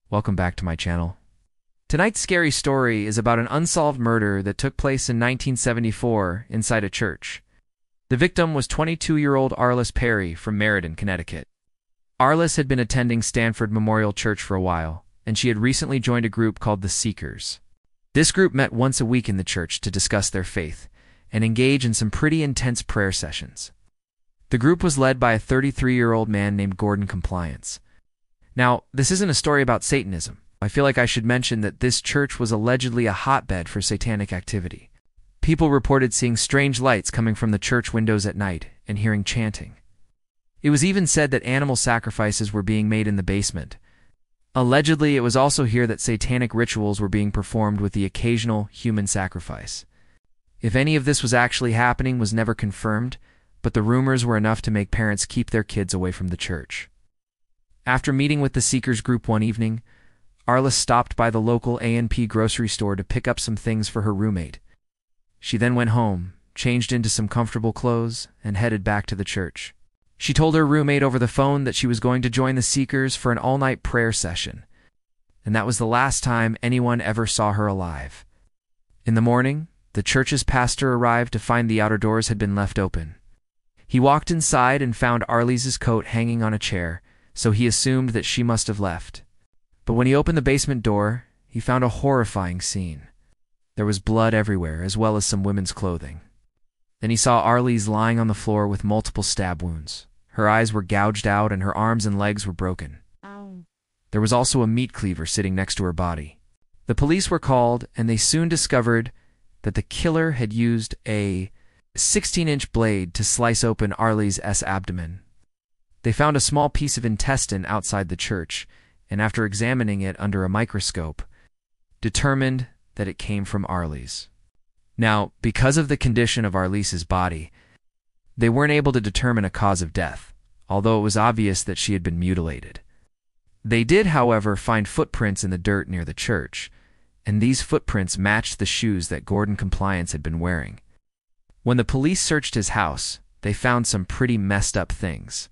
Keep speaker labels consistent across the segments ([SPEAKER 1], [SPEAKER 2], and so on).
[SPEAKER 1] Welcome back to my channel. Tonight's scary story is about an unsolved murder that took place in 1974 inside a church. The victim was 22-year-old Arlis Perry from Meriden, Connecticut. Arlis had been attending Stanford Memorial Church for a while, and she had recently joined a group called the Seekers. This group met once a week in the church to discuss their faith and engage in some pretty intense prayer sessions. The group was led by a 33-year-old man named Gordon Compliance. Now, this isn't a story about Satanism. I feel like I should mention that this church was allegedly a hotbed for satanic activity. People reported seeing strange lights coming from the church windows at night and hearing chanting. It was even said that animal sacrifices were being made in the basement. Allegedly, it was also here that satanic rituals were being performed with the occasional human sacrifice. If any of this was actually happening was never confirmed, but the rumors were enough to make parents keep their kids away from the church. After meeting with the Seekers group one evening, Arlis stopped by the local A&P grocery store to pick up some things for her roommate. She then went home, changed into some comfortable clothes, and headed back to the church. She told her roommate over the phone that she was going to join the Seekers for an all-night prayer session, and that was the last time anyone ever saw her alive. In the morning, the church's pastor arrived to find the outer doors had been left open. He walked inside and found Arlis's coat hanging on a chair, so he assumed that she must have left. But when he opened the basement door, he found a horrifying scene. There was blood everywhere, as well as some women's clothing. Then he saw Arlis lying on the floor with multiple stab wounds. Her eyes were gouged out and her arms and legs were broken. There was also a meat cleaver sitting next to her body. The police were called, and they soon discovered that the killer had used a 16-inch blade to slice open Arlis's abdomen. They found a small piece of intestine outside the church, and after examining it under a microscope, determined that it came from Arlis. Now, because of the condition of Arlis's body, they weren't able to determine a cause of death, although it was obvious that she had been mutilated. They did, however, find footprints in the dirt near the church, and these footprints matched the shoes that Gordon Compliance had been wearing. When the police searched his house, they found some pretty messed up things.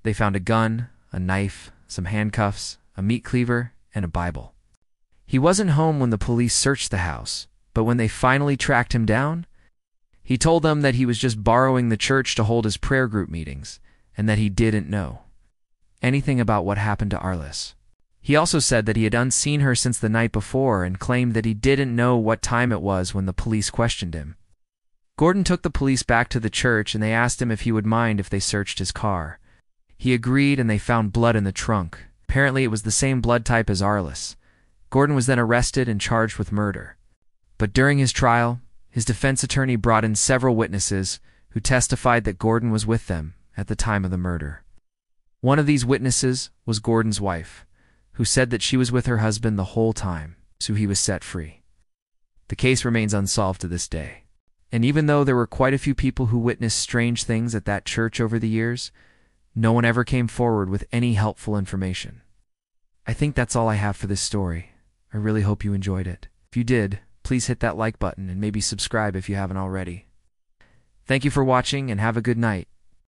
[SPEAKER 1] They found a gun, a knife, some handcuffs, a meat cleaver, and a Bible. He wasn't home when the police searched the house, but when they finally tracked him down, he told them that he was just borrowing the church to hold his prayer group meetings, and that he didn't know anything about what happened to Arlis. He also said that he had unseen her since the night before and claimed that he didn't know what time it was when the police questioned him. Gordon took the police back to the church and they asked him if he would mind if they searched his car. He agreed and they found blood in the trunk. Apparently it was the same blood type as Arlis. Gordon was then arrested and charged with murder. But during his trial, his defense attorney brought in several witnesses who testified that Gordon was with them at the time of the murder. One of these witnesses was Gordon's wife, who said that she was with her husband the whole time, so he was set free. The case remains unsolved to this day. And even though there were quite a few people who witnessed strange things at that church over the years, no one ever came forward with any helpful information. I think that's all I have for this story. I really hope you enjoyed it. If you did, please hit that like button and maybe subscribe if you haven't already. Thank you for watching and have a good night.